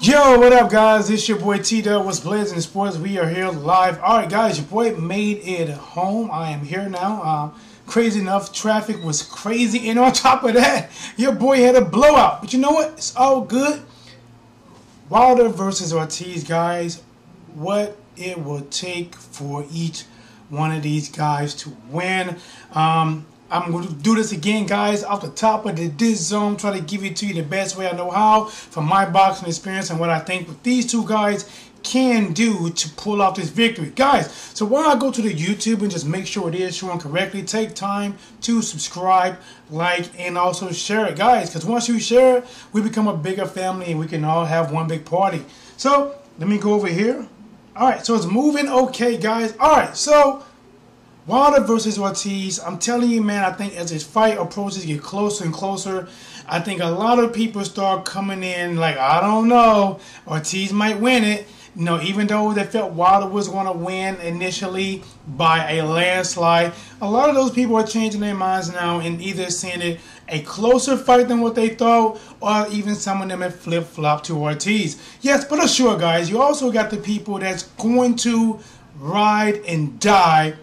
Yo, what up, guys? It's your boy T-Dub. What's blazing sports? We are here live. All right, guys, your boy made it home. I am here now. Crazy enough, traffic was crazy, and on top of that, your boy had a blowout. But you know what? It's all good. Wilder versus Ortiz, guys. What it will take for each one of these guys to win. I'm going to do this again, guys, off the top of this zone, try to give it to you the best way I know how from my boxing experience and what I think what these two guys can do to pull off this victory. Guys, so while I go to the YouTube and just make sure it is showing correctly, take time to subscribe, like, and also share it, guys, because once you share it, we become a bigger family and we can all have one big party. So let me go over here. All right, so it's moving okay, guys. All right, so Wilder versus Ortiz, I'm telling you, man, I think as this fight approaches, get closer and closer, I think a lot of people start coming in like, I don't know, Ortiz might win it. You know, even though they felt Wilder was going to win initially by a landslide, a lot of those people are changing their minds now and either seeing it a closer fight than what they thought, or even some of them have flip-flopped to Ortiz. Yes, but sure, guys, you also got the people that's going to ride and die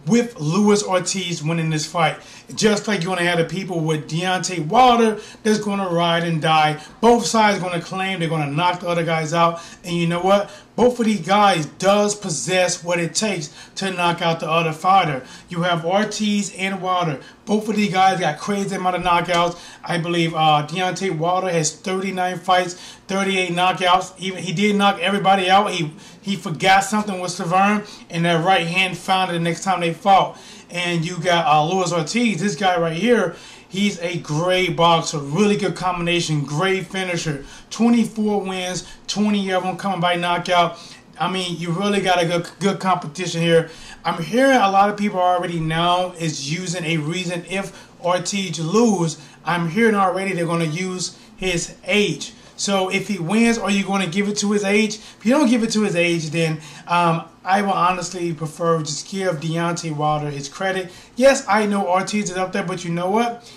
with Luis Ortiz winning this fight. Just like you're going to have the people with Deontay Wilder that's going to ride and die. Both sides going to claim they're going to knock the other guys out. And you know what? Both of these guys does possess what it takes to knock out the other fighter. You have Ortiz and Wilder. Both of these guys got crazy amount of knockouts. I believe Deontay Wilder has 39 fights, 38 knockouts. Even he did knock everybody out. He forgot something with Severn, and that right hand found it the next time they fought. And you got Luis Ortiz, this guy right here. He's a great boxer, really good combination, great finisher. 24 wins, 20 of them coming by knockout. I mean, you really got a good competition here. I'm hearing a lot of people already now is using a reason if Ortiz lose. I'm hearing already they're going to use his age. So if he wins, are you going to give it to his age? If you don't give it to his age, then I will honestly prefer just give Deontay Wilder his credit. Yes, I know Ortiz is up there, but you know what?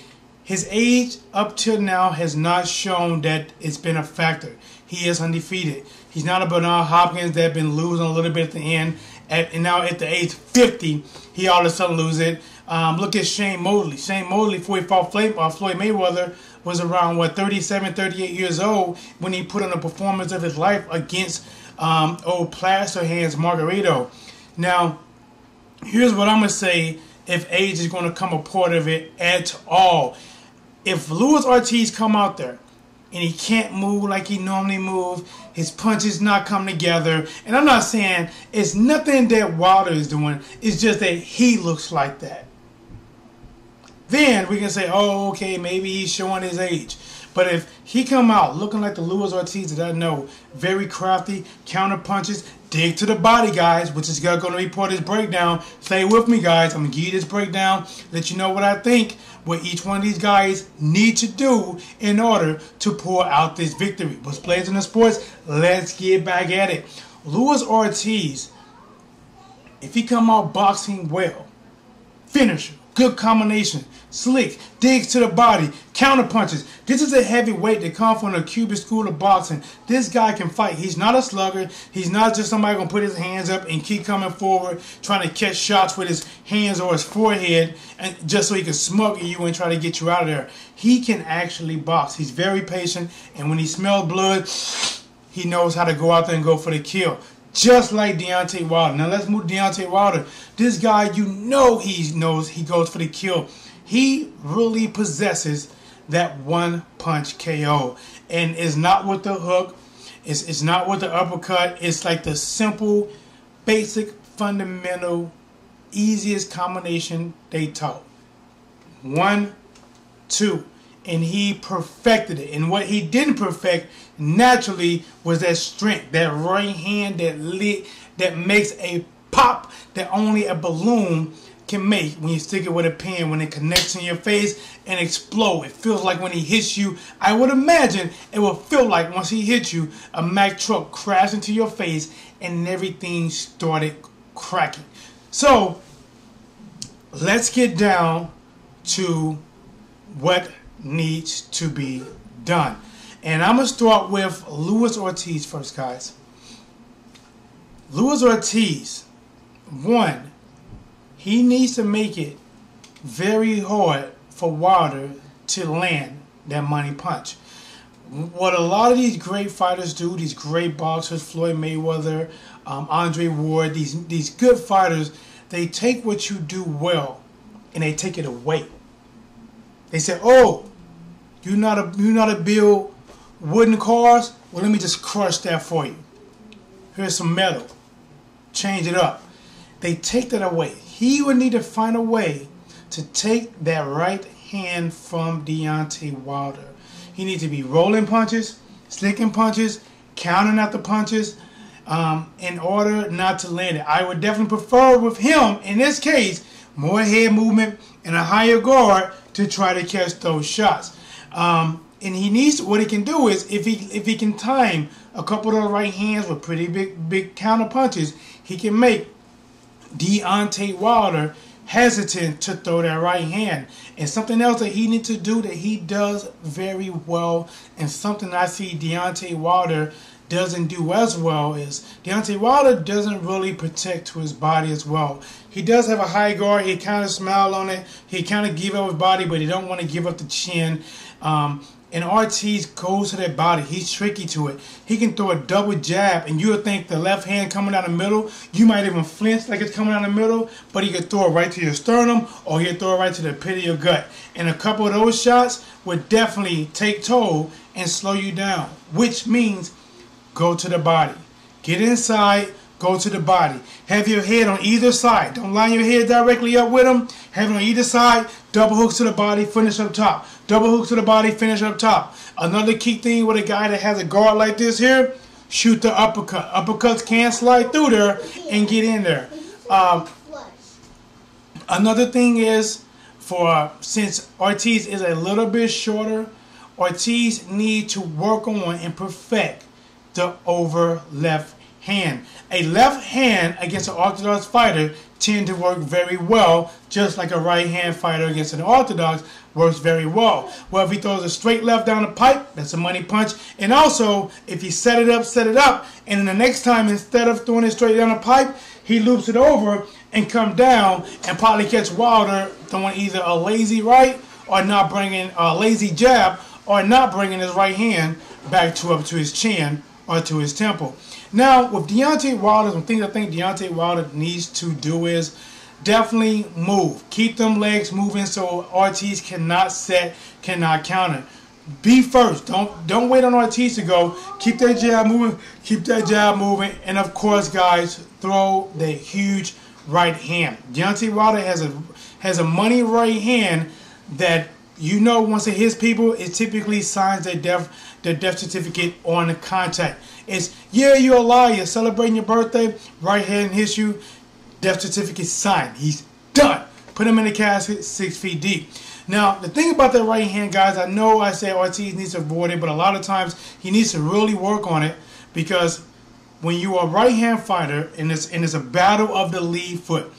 His age up till now has not shown that it's been a factor. He is undefeated. He's not a Bernard Hopkins that been losing a little bit at the end. And now at the age 50, he all of a sudden loses it. Look at Shane Mosley. Shane Mosley, before he fought Floyd Mayweather, was around, 37, 38 years old when he put on a performance of his life against old Plaster Hands Margarito. Now, here's what I'm going to say if age is going to come a part of it at all. If Luis Ortiz come out there and he can't move like he normally moves, his punches not come together, and I'm not saying it's nothing that Wilder is doing, it's just that he looks like that. Then we can say, oh, okay, maybe he's showing his age. But if he come out looking like the Luis Ortiz that I know, very crafty, counter punches, dig to the body, guys, which is going to be part of this breakdown. Stay with me, guys. I'm going to give you this breakdown, let you know what I think, what each one of these guys need to do in order to pull out this victory. What's blazing in sports? Let's get back at it. Luis Ortiz, if he come out boxing well, finisher, good combination, slick, digs to the body, counter punches. This is a heavyweight that comes from the Cuban school of boxing. This guy can fight. He's not a slugger. He's not just somebody going to put his hands up and keep coming forward, trying to catch shots with his hands or his forehead, and just so he can smuggle you and try to get you out of there. He can actually box. He's very patient, and when he smells blood, he knows how to go out there and go for the kill. Just like Deontay Wilder. Now let's move to Deontay Wilder. This guy, you know he knows he goes for the kill. He really possesses that one-punch KO. And it's not with the hook. It's not with the uppercut. It's like the simple, basic, fundamental, easiest combination they taught. 1, 2. And he perfected it. And what he didn't perfect naturally was that strength, that right hand that makes a pop that only a balloon can make when you stick it with a pen, when it connects in your face and explode. It feels like when he hits you, I would imagine it will feel like once he hits you, a Mack truck crashed into your face and everything started cracking. So let's get down to what needs to be done. And I'm going to start with Luis Ortiz first, guys. Luis Ortiz, one, he needs to make it very hard for Wilder to land that money punch. What a lot of these great fighters do, these great boxers, Floyd Mayweather, Andre Ward, these good fighters, they take what you do well and they take it away. They say, "Oh, you know how to build wooden cars? Well, let me just crush that for you. Here's some metal. Change it up." They take that away. He would need to find a way to take that right hand from Deontay Wilder. He needs to be rolling punches, slicking punches, countering out the punches, in order not to land it. I would definitely prefer with him, in this case, more head movement and a higher guard to try to catch those shots. And he needs, what he can do is, if he can time a couple of those right hands with pretty big counter punches, he can make Deontay Wilder hesitant to throw that right hand. And something else that he needs to do that he does very well, and something I see Deontay Wilder doesn't do as well, is Deontay Wilder doesn't really protect to his body as well. He does have a high guard. He kind of smile on it. He kind of give up his body, but he don't want to give up the chin. And Ortiz goes to that body. He's tricky to it. He can throw a double jab, and you'll think the left hand coming down the middle. You might even flinch like it's coming down the middle, but he can throw it right to your sternum, or he'll throw it right to the pit of your gut. And a couple of those shots would definitely take toll and slow you down, which means go to the body. Get inside, go to the body. Have your head on either side. Don't line your head directly up with him. Have it on either side. Double hooks to the body, finish up top. Double hooks to the body, finish up top. Another key thing with a guy that has a guard like this here, shoot the uppercut. Uppercuts can slide through there and get in there. Another thing is, since Ortiz is a little bit shorter, Ortiz needs to work on and perfect the over left hand. A left hand against an orthodox fighter tend to work very well, just like a right hand fighter against an orthodox works very well. Well, if he throws a straight left down the pipe, that's a money punch. And also, if he set it up, and then the next time, instead of throwing it straight down the pipe, he loops it over and come down and probably catch Wilder throwing either a lazy right or not bringing a lazy jab, or not bringing his right hand back up to his chin or to his temple. Now, with Deontay Wilder, some things I think Deontay Wilder needs to do is definitely move. Keep them legs moving so Ortiz cannot set, cannot counter. Be first. Don't wait on Ortiz to go. Keep that jab moving. Keep that jab moving. And of course, guys, throw the huge right hand. Deontay Wilder has a money right hand that, you know, once it hits people, it typically signs their death certificate on the contact. It's, yeah, you're alive, you're celebrating your birthday, right hand hits you, death certificate signed. He's done. Put him in the casket 6 feet deep. Now, the thing about that right hand, guys, I know I say Ortiz needs to avoid it, but a lot of times he needs to really work on it, because when you are a right hand fighter and it's a battle of the lead foot,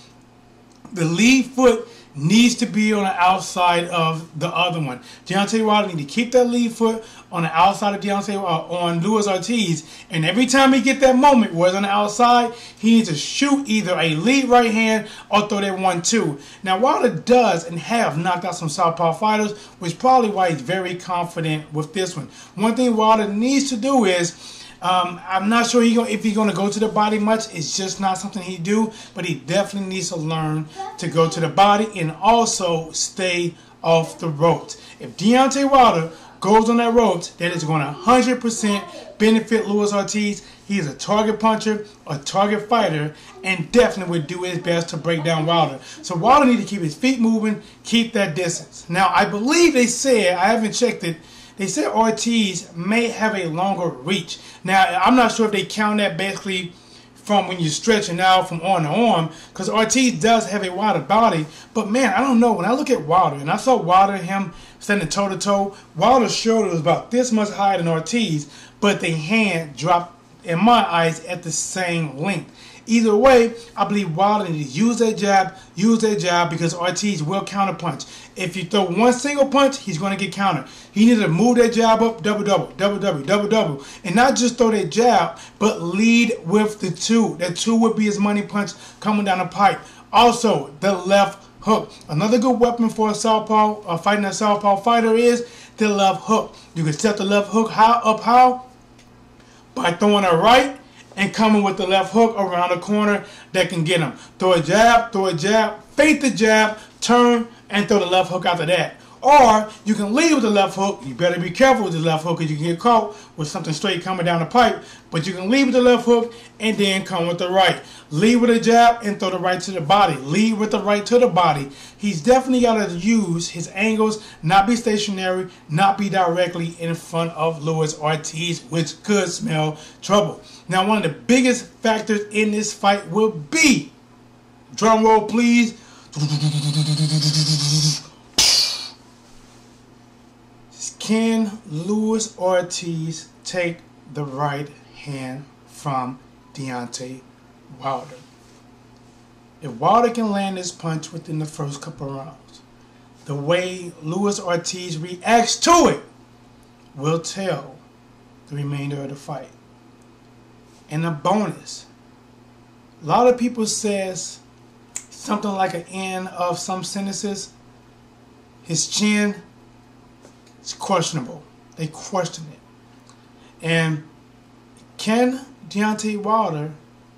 the lead foot needs to be on the outside of the other one. Deontay Wilder needs to keep that lead foot on the outside of on Luis Ortiz, and every time he get that moment where it's on the outside, he needs to shoot either a lead right hand or throw that 1-2. Now, Wilder does and have knocked out some southpaw fighters, which is probably why he's very confident with this one. One thing Wilder needs to do is, I'm not sure if he's going to go to the body much. It's just not something he do, but he definitely needs to learn to go to the body and also stay off the ropes. If Deontay Wilder goes on that ropes, that is going to 100% benefit Luis Ortiz. He is a target puncher, a target fighter, and definitely would do his best to break down Wilder. So Wilder needs to keep his feet moving, keep that distance. Now, I believe they said, I haven't checked it, they said Ortiz may have a longer reach. Now, I'm not sure if they count that basically from when you're stretching out from arm to arm, because Ortiz does have a wider body. But, man, I don't know. When I look at Wilder, and I saw Wilder, him standing toe-to-toe, Wilder's shoulder was about this much higher than Ortiz, but the hand dropped, in my eyes, at the same length. Either way, I believe Wilder needs to use that jab, because Ortiz will counterpunch. If you throw one single punch, he's going to get countered. He needs to move that jab up, double, and not just throw that jab, but lead with the two. That two would be his money punch coming down the pipe. Also, the left hook. Another good weapon for a southpaw, fighting a southpaw fighter, is the left hook. You can set the left hook how? By throwing a right and coming with the left hook around the corner that can get him. Throw a jab, fake the jab, turn, and throw the left hook after that. Or you can lead with the left hook. You better be careful with the left hook because you can get caught with something straight coming down the pipe. But you can lead with the left hook and then come with the right. Lead with a jab and throw the right to the body. Lead with the right to the body. He's definitely got to use his angles, not be stationary, not be directly in front of Luis Ortiz, which could smell trouble. Now, one of the biggest factors in this fight will be, drum roll please, can Luis Ortiz take the right hand from Deontay Wilder? If Wilder can land this punch within the first couple rounds, the way Luis Ortiz reacts to it will tell the remainder of the fight. And a bonus, a lot of people says something like an end of some sentences. His chin, it's questionable. They question it. And can Deontay Wilder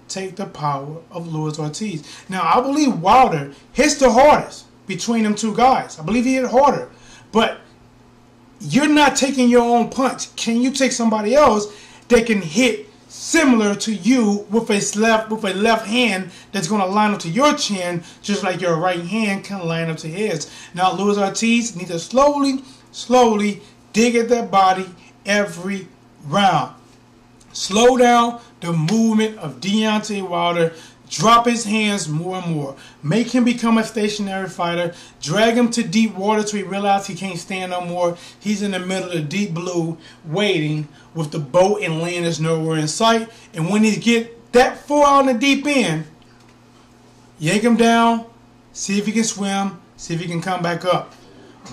take the power of Luis Ortiz? Now, I believe Wilder hits the hardest between them two guys. I believe he hit harder. But you're not taking your own punch. Can you take somebody else that can hit similar to you with a left hand that's going to line up to your chin, just like your right hand can line up to his? Now, Luis Ortiz needs to slowly dig at that body every round. Slow down the movement of Deontay Wilder. Drop his hands more and more. Make him become a stationary fighter. Drag him to deep water till he realizes he can't stand no more. He's in the middle of the deep blue waiting with the boat and land is nowhere in sight. And when he get that far out in the deep end, yank him down, see if he can swim, see if he can come back up.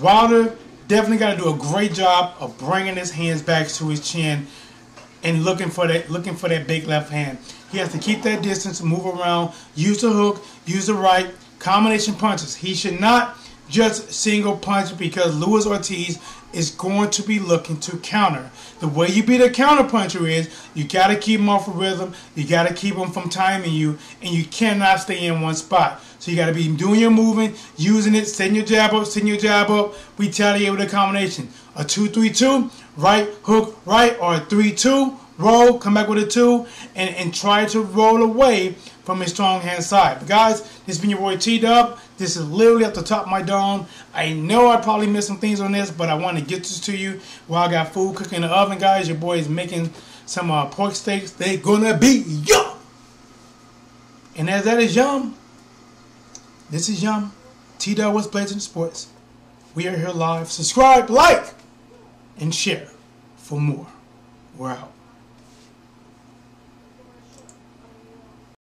Wilder definitely got to do a great job of bringing his hands back to his chin and looking for that big left hand. He has to keep that distance, move around, use the hook, use the right, combination punches. He should not just single punch, because Luis Ortiz is going to be looking to counter. The way you beat a counter puncher is you got to keep him off of rhythm, you got to keep him from timing you, and you cannot stay in one spot. So you got to be doing your movement, using it, setting your jab up, retaliate with a combination. A 2-3-2, right, hook, right, or a 3-2, roll, come back with a 2, and try to roll away from his strong hand side. But guys, this has been your boy T-Dub. This is literally at the top of my dome. I know I probably missed some things on this, but I want to get this to you while I got food cooking in the oven, guys. Your boy is making some pork steaks. They're gonna be yum! And as that is yum, this is yum. T-Dub was Blazing Sports. We are here live. Subscribe, like, and share for more. We're out.